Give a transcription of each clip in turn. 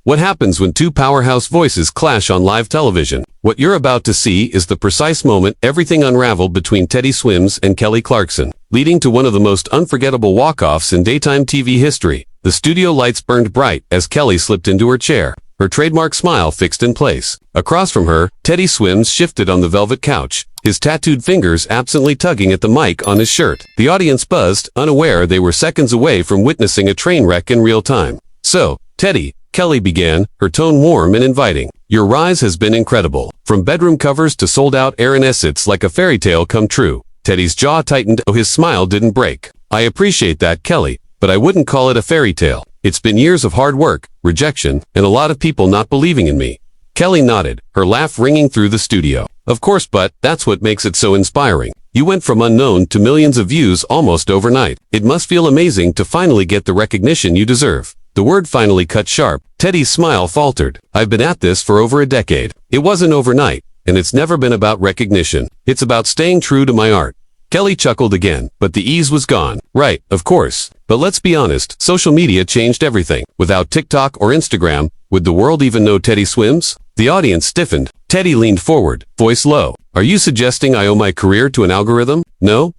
What happens when two powerhouse voices clash on live television? What you're about to see is the precise moment everything unraveled between Teddy Swims and Kelly Clarkson, leading to one of the most unforgettable walk-offs in daytime TV history. The studio lights burned bright as Kelly slipped into her chair, her trademark smile fixed in place. Across from her, Teddy Swims shifted on the velvet couch, his tattooed fingers absently tugging at the mic on his shirt. The audience buzzed, unaware they were seconds away from witnessing a train wreck in real time. "So, Teddy," Kelly began, her tone warm and inviting. "Your rise has been incredible. From bedroom covers to sold-out Aaron-esque, it's like a fairy tale come true." Teddy's jaw tightened, though his smile didn't break. "I appreciate that, Kelly, but I wouldn't call it a fairy tale. It's been years of hard work, rejection, and a lot of people not believing in me." Kelly nodded, her laugh ringing through the studio. "Of course, but that's what makes it so inspiring. You went from unknown to millions of views almost overnight. It must feel amazing to finally get the recognition you deserve." The word finally cut sharp. Teddy's smile faltered. "I've been at this for over a decade. It wasn't overnight, and it's never been about recognition. It's about staying true to my art." Kelly chuckled again, but the ease was gone. "Right, of course. But let's be honest, social media changed everything. Without TikTok or Instagram, would the world even know Teddy Swims?" The audience stiffened. Teddy leaned forward, voice low. "Are you suggesting I owe my career to an algorithm?" No,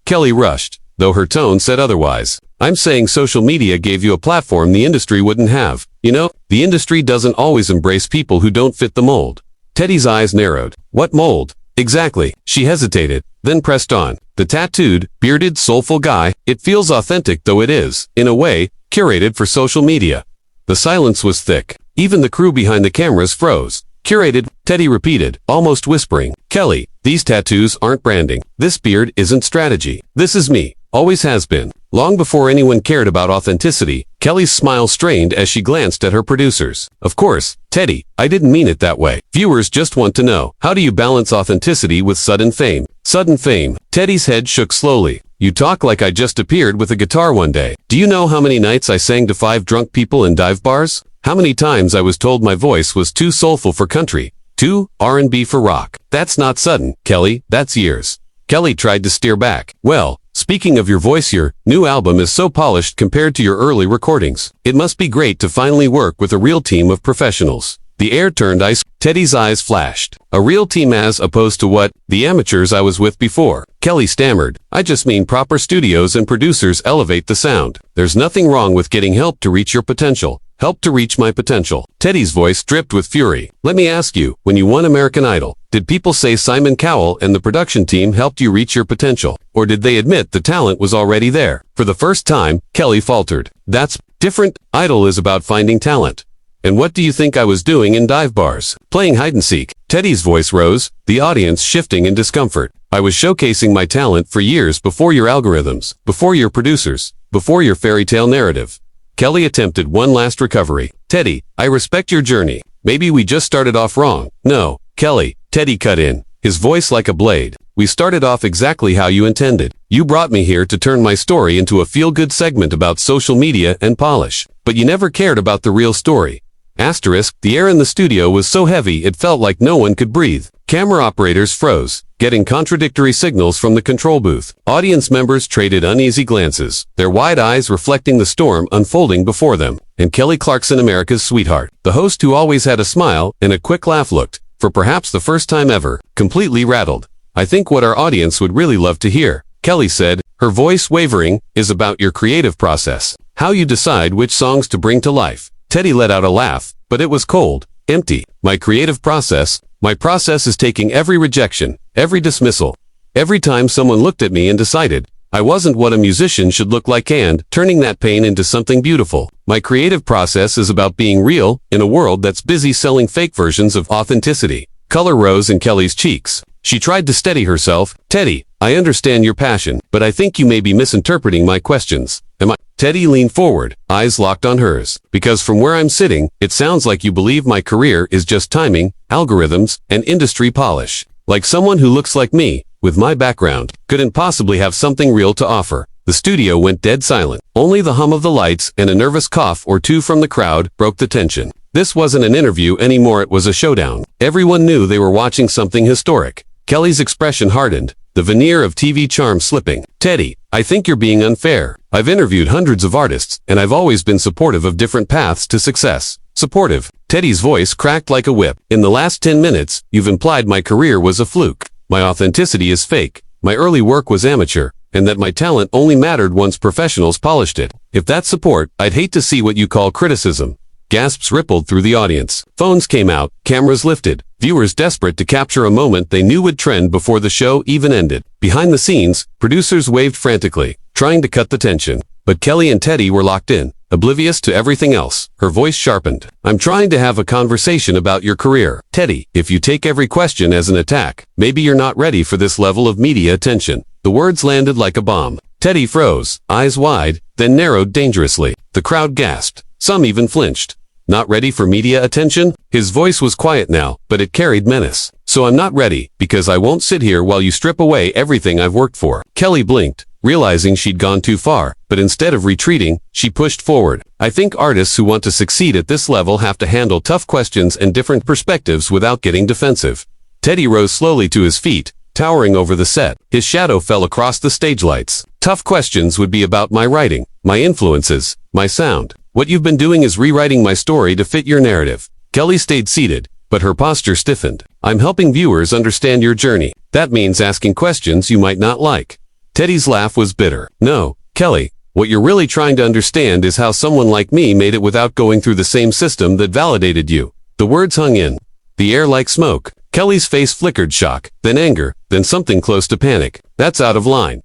Kelly rushed, though her tone said otherwise. "I'm saying social media gave you a platform the industry wouldn't have. You know, the industry doesn't always embrace people who don't fit the mold." Teddy's eyes narrowed. "What mold? Exactly?" She hesitated, then pressed on. "The tattooed, bearded, soulful guy. It feels authentic, though it is, in a way, curated for social media." The silence was thick. Even the crew behind the cameras froze. "Curated," Teddy repeated, almost whispering. "Kelly, these tattoos aren't branding. This beard isn't strategy. This is me. Always has been." Long before anyone cared about authenticity, Kelly's smile strained as she glanced at her producers. "Of course, Teddy, I didn't mean it that way. Viewers just want to know, how do you balance authenticity with sudden fame?" "Sudden fame." Teddy's head shook slowly. "You talk like I just appeared with a guitar one day. Do you know how many nights I sang to 5 drunk people in dive bars? How many times I was told my voice was too soulful for country, too R&B for rock? That's not sudden, Kelly, that's years." Kelly tried to steer back. "Well, speaking of your voice, your new album is so polished compared to your early recordings. It must be great to finally work with a real team of professionals." The air turned ice. Teddy's eyes flashed. "A real team as opposed to what? The amateurs I was with before?" Kelly stammered. "I just mean proper studios and producers elevate the sound. There's nothing wrong with getting help to reach your potential. Help to reach my potential." Teddy's voice dripped with fury. "Let me ask you, when you won American Idol, did people say Simon Cowell and the production team helped you reach your potential? Or did they admit the talent was already there?" For the first time, Kelly faltered. "That's different. Idol is about finding talent. And what do you think I was doing in dive bars? Playing hide and seek." Teddy's voice rose, the audience shifting in discomfort. "I was showcasing my talent for years before your algorithms, before your producers, before your fairy tale narrative." Kelly attempted one last recovery. "Teddy, I respect your journey. Maybe we just started off wrong." "No, Kelly," Teddy cut in, his voice like a blade. "We started off exactly how you intended. You brought me here to turn my story into a feel-good segment about social media and polish. But you never cared about the real story." Asterisk, the air in the studio was so heavy it felt like no one could breathe. Camera operators froze, getting contradictory signals from the control booth. Audience members traded uneasy glances, their wide eyes reflecting the storm unfolding before them. And Kelly Clarkson, America's sweetheart, the host who always had a smile and a quick laugh, looked, for perhaps the first time ever, completely rattled. "I think what our audience would really love to hear," Kelly said, her voice wavering, "is about your creative process. How you decide which songs to bring to life." Teddy let out a laugh, but it was cold, empty. "My creative process? My process is taking every rejection, every dismissal, every time someone looked at me and decided I wasn't what a musician should look like and turning that pain into something beautiful. My creative process is about being real in a world that's busy selling fake versions of authenticity." Color rose in Kelly's cheeks. She tried to steady herself. "Teddy, I understand your passion, but I think you may be misinterpreting my questions. Am I?" Teddy leaned forward, eyes locked on hers. "Because from where I'm sitting, it sounds like you believe my career is just timing, algorithms, and industry polish. Like someone who looks like me, with my background, couldn't possibly have something real to offer." The studio went dead silent. Only the hum of the lights and a nervous cough or two from the crowd broke the tension. This wasn't an interview anymore, it was a showdown. Everyone knew they were watching something historic. Kelly's expression hardened, the veneer of TV charm slipping. "Teddy, I think you're being unfair. I've interviewed hundreds of artists, and I've always been supportive of different paths to success. supportive. Teddy's voice cracked like a whip. In the last 10 minutes, you've implied my career was a fluke. My authenticity is fake. My early work was amateur, and that my talent only mattered once professionals polished it. If that's support, I'd hate to see what you call criticism. Gasps rippled through the audience. Phones came out, cameras lifted. Viewers desperate to capture a moment they knew would trend before the show even ended. Behind the scenes, producers waved frantically, trying to cut the tension. But Kelly and Teddy were locked in, oblivious to everything else. Her voice sharpened. I'm trying to have a conversation about your career. Teddy, if you take every question as an attack, maybe you're not ready for this level of media attention. The words landed like a bomb. Teddy froze, eyes wide, then narrowed dangerously. The crowd gasped. Some even flinched. Not ready for media attention? His voice was quiet now, but it carried menace. So I'm not ready, because I won't sit here while you strip away everything I've worked for. Kelly blinked, realizing she'd gone too far, but instead of retreating, she pushed forward. I think artists who want to succeed at this level have to handle tough questions and different perspectives without getting defensive. Teddy rose slowly to his feet, towering over the set. His shadow fell across the stage lights. Tough questions would be about my writing, my influences, my sound. What you've been doing is rewriting my story to fit your narrative. Kelly stayed seated, but her posture stiffened. I'm helping viewers understand your journey. That means asking questions you might not like. Teddy's laugh was bitter. No, Kelly, what you're really trying to understand is how someone like me made it without going through the same system that validated you. The words hung in the air like smoke. Kelly's face flickered shock, then anger, then something close to panic. That's out of line.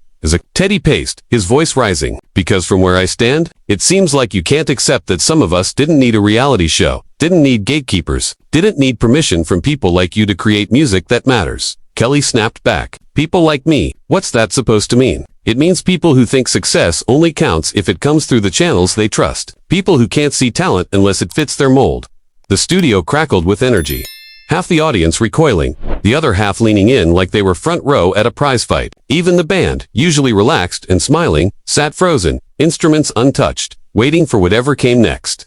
Teddy paced, his voice rising. Because from where I stand, it seems like you can't accept that some of us didn't need a reality show, didn't need gatekeepers, didn't need permission from people like you to create music that matters. Kelly snapped back. People like me, what's that supposed to mean? It means people who think success only counts if it comes through the channels they trust. People who can't see talent unless it fits their mold. The studio crackled with energy. Half the audience recoiling, the other half leaning in like they were front row at a prize fight. Even the band, usually relaxed and smiling, sat frozen, instruments untouched, waiting for whatever came next.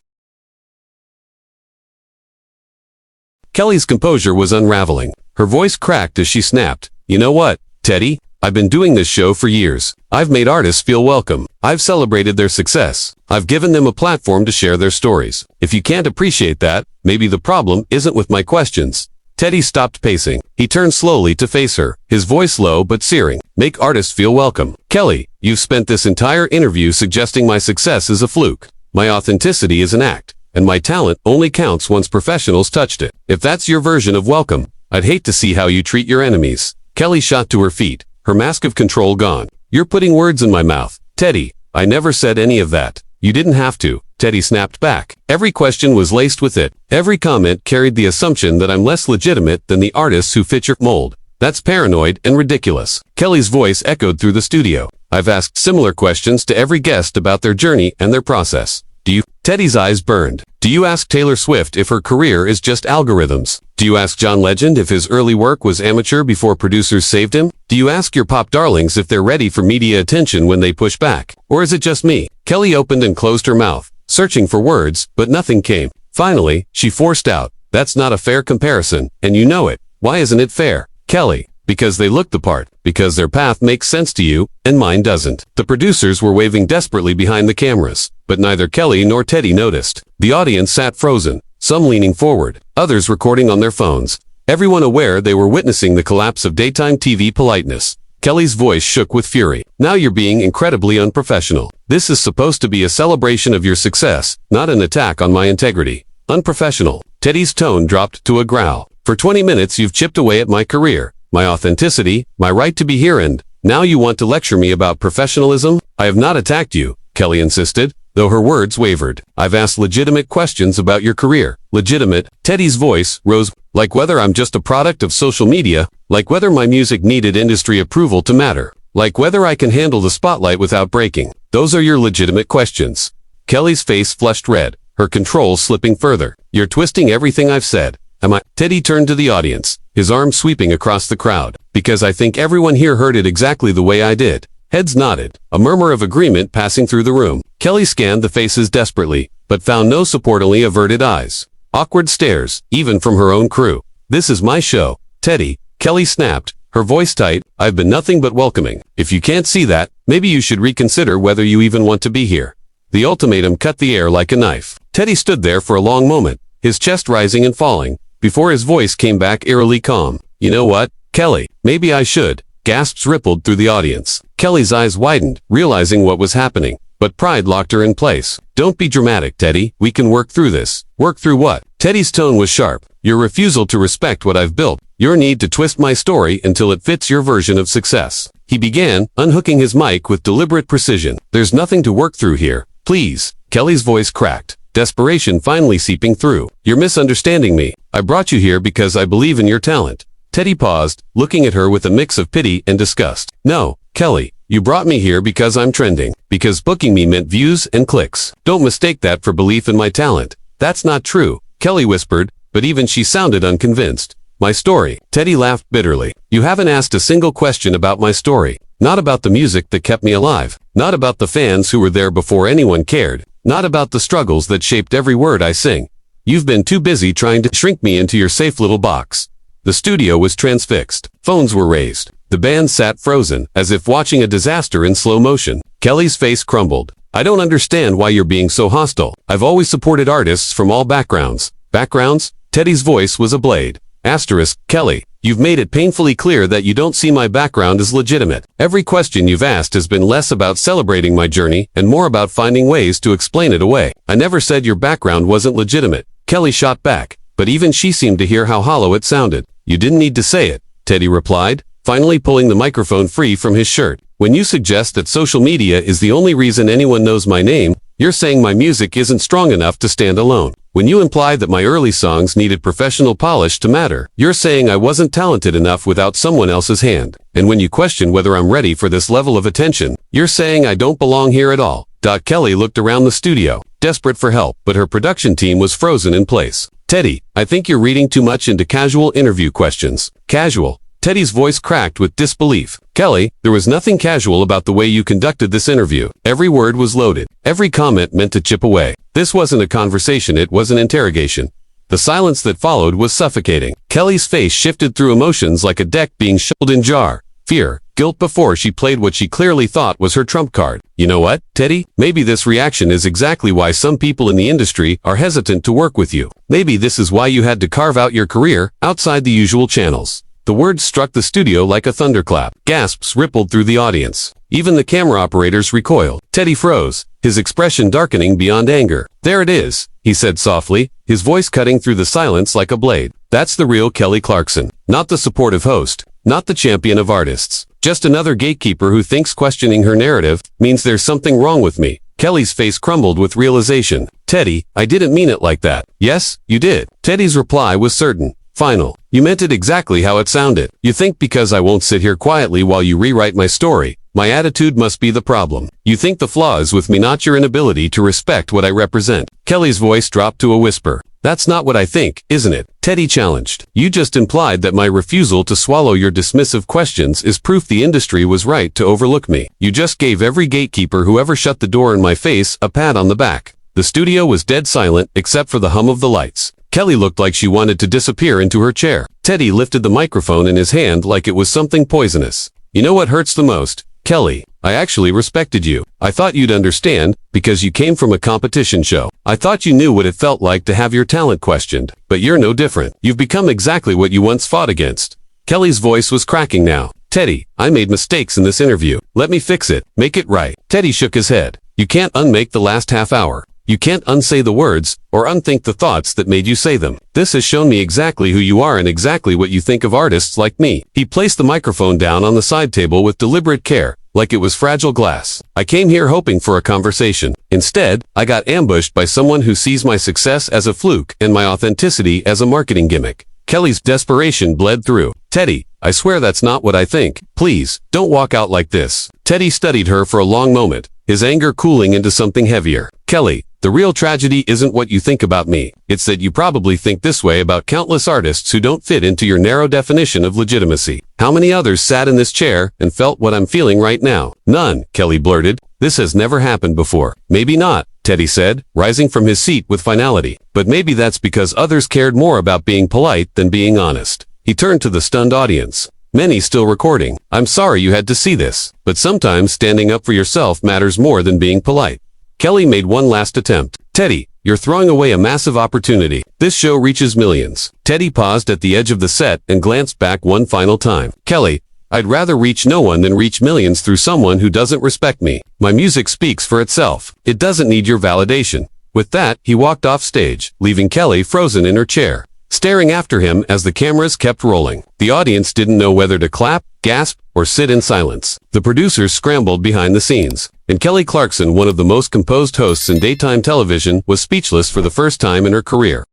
Kelly's composure was unraveling. Her voice cracked as she snapped. You know what, Teddy? I've been doing this show for years. I've made artists feel welcome. I've celebrated their success. I've given them a platform to share their stories. If you can't appreciate that, maybe the problem isn't with my questions. Teddy stopped pacing. He turned slowly to face her, his voice low but searing. Make artists feel welcome. Kelly, you've spent this entire interview suggesting my success is a fluke. My authenticity is an act, and my talent only counts once professionals touched it. If that's your version of welcome, I'd hate to see how you treat your enemies. Kelly shot to her feet, her mask of control gone. You're putting words in my mouth. Teddy, I never said any of that. You didn't have to. Teddy snapped back. Every question was laced with it. Every comment carried the assumption that I'm less legitimate than the artists who fit your mold. That's paranoid and ridiculous. Kelly's voice echoed through the studio. I've asked similar questions to every guest about their journey and their process. Do you? Teddy's eyes burned. Do you ask Taylor Swift if her career is just algorithms? Do you ask John Legend if his early work was amateur before producers saved him? Do you ask your pop darlings if they're ready for media attention when they push back? Or is it just me? Kelly opened and closed her mouth, searching for words, but nothing came. Finally, she forced out, that's not a fair comparison, and you know it. Why isn't it fair? Kelly, because they look the part, because their path makes sense to you, and mine doesn't. The producers were waving desperately behind the cameras, but neither Kelly nor Teddy noticed. The audience sat frozen, some leaning forward, others recording on their phones, everyone aware they were witnessing the collapse of daytime TV politeness. Kelly's voice shook with fury. Now you're being incredibly unprofessional. This is supposed to be a celebration of your success, not an attack on my integrity. Unprofessional. Teddy's tone dropped to a growl. For 20 minutes you've chipped away at my career, my authenticity, my right to be here, and now you want to lecture me about professionalism? I have not attacked you, Kelly insisted, though her words wavered. I've asked legitimate questions about your career. Legitimate? Teddy's voice rose, like whether I'm just a product of social media, like whether my music needed industry approval to matter, like whether I can handle the spotlight without breaking. Those are your legitimate questions. Kelly's face flushed red, her control slipping further. You're twisting everything I've said. Am I? Teddy turned to the audience, his arm sweeping across the crowd. Because I think everyone here heard it exactly the way I did. Heads nodded, a murmur of agreement passing through the room. Kelly scanned the faces desperately, but found no support, only averted eyes. Awkward stares, even from her own crew. This is my show, Teddy, Kelly snapped, her voice tight. I've been nothing but welcoming. If you can't see that, maybe you should reconsider whether you even want to be here. The ultimatum cut the air like a knife. Teddy stood there for a long moment, his chest rising and falling, before his voice came back eerily calm. You know what, Kelly, maybe I should. Gasps rippled through the audience. Kelly's eyes widened, realizing what was happening, but pride locked her in place. Don't be dramatic, Teddy. We can work through this. Work through what? Teddy's tone was sharp. Your refusal to respect what I've built. Your need to twist my story until it fits your version of success. He began, unhooking his mic with deliberate precision. There's nothing to work through here. Please. Kelly's voice cracked, desperation finally seeping through. You're misunderstanding me. I brought you here because I believe in your talent. Teddy paused, looking at her with a mix of pity and disgust. No, Kelly, you brought me here because I'm trending, because booking me meant views and clicks. Don't mistake that for belief in my talent. That's not true, Kelly whispered, but even she sounded unconvinced. My story. Teddy laughed bitterly. You haven't asked a single question about my story. Not about the music that kept me alive. Not about the fans who were there before anyone cared. Not about the struggles that shaped every word I sing. You've been too busy trying to shrink me into your safe little box. The studio was transfixed. Phones were raised. The band sat frozen, as if watching a disaster in slow motion. Kelly's face crumbled. I don't understand why you're being so hostile. I've always supported artists from all backgrounds. Backgrounds? Teddy's voice was a blade. Asterisk, Kelly, you've made it painfully clear that you don't see my background as legitimate. Every question you've asked has been less about celebrating my journey and more about finding ways to explain it away. I never said your background wasn't legitimate. Kelly shot back, but even she seemed to hear how hollow it sounded. You didn't need to say it, Teddy replied, finally pulling the microphone free from his shirt. When you suggest that social media is the only reason anyone knows my name, you're saying my music isn't strong enough to stand alone. When you imply that my early songs needed professional polish to matter, you're saying I wasn't talented enough without someone else's hand. And when you question whether I'm ready for this level of attention, you're saying I don't belong here at all. Kelly looked around the studio, desperate for help, but her production team was frozen in place. Teddy, I think you're reading too much into casual interview questions. Casual? Teddy's voice cracked with disbelief. Kelly, there was nothing casual about the way you conducted this interview. Every word was loaded. Every comment meant to chip away. This wasn't a conversation, it was an interrogation. The silence that followed was suffocating. Kelly's face shifted through emotions like a deck being shuffled in jar. Fear, guilt before she played what she clearly thought was her trump card. You know what, Teddy? Maybe this reaction is exactly why some people in the industry are hesitant to work with you. Maybe this is why you had to carve out your career outside the usual channels. The words struck the studio like a thunderclap. Gasps rippled through the audience. Even the camera operators recoiled. Teddy froze, his expression darkening beyond anger. There it is, he said softly, his voice cutting through the silence like a blade. That's the real Kelly Clarkson. Not the supportive host. Not the champion of artists. Just another gatekeeper who thinks questioning her narrative means there's something wrong with me. Kelly's face crumbled with realization. Teddy, I didn't mean it like that. Yes, you did. Teddy's reply was certain. Final. You meant it exactly how it sounded. You think because I won't sit here quietly while you rewrite my story, my attitude must be the problem. You think the flaw is with me, not your inability to respect what I represent. Kelly's voice dropped to a whisper. That's not what I think, isn't it? Teddy challenged. You just implied that my refusal to swallow your dismissive questions is proof the industry was right to overlook me. You just gave every gatekeeper who ever shut the door in my face a pat on the back. The studio was dead silent except for the hum of the lights. Kelly looked like she wanted to disappear into her chair. Teddy lifted the microphone in his hand like it was something poisonous. You know what hurts the most? Kelly, I actually respected you. I thought you'd understand, because you came from a competition show. I thought you knew what it felt like to have your talent questioned. But you're no different. You've become exactly what you once fought against. Kelly's voice was cracking now. Teddy, I made mistakes in this interview. Let me fix it. Make it right. Teddy shook his head. You can't unmake the last half hour. You can't unsay the words, or unthink the thoughts that made you say them. This has shown me exactly who you are and exactly what you think of artists like me. He placed the microphone down on the side table with deliberate care, like it was fragile glass. I came here hoping for a conversation. Instead, I got ambushed by someone who sees my success as a fluke and my authenticity as a marketing gimmick. Kelly's desperation bled through. Teddy, I swear that's not what I think. Please, don't walk out like this. Teddy studied her for a long moment, his anger cooling into something heavier. Kelly, the real tragedy isn't what you think about me. It's that you probably think this way about countless artists who don't fit into your narrow definition of legitimacy. How many others sat in this chair and felt what I'm feeling right now? None, Kelly blurted. This has never happened before. Maybe not, Teddy said, rising from his seat with finality. But maybe that's because others cared more about being polite than being honest. He turned to the stunned audience. Many still recording. I'm sorry you had to see this, but sometimes standing up for yourself matters more than being polite. Kelly made one last attempt. Teddy, You're throwing away a massive opportunity. This show reaches millions. Teddy paused at the edge of the set and glanced back one final time. Kelly, I'd rather reach no one than reach millions through someone who doesn't respect me. My music speaks for itself. It doesn't need your validation. With that, he walked off stage, leaving Kelly frozen in her chair, staring after him as the cameras kept rolling. The audience didn't know whether to clap, gasp, or sit in silence. The producers scrambled behind the scenes, and Kelly Clarkson, one of the most composed hosts in daytime television, was speechless for the first time in her career.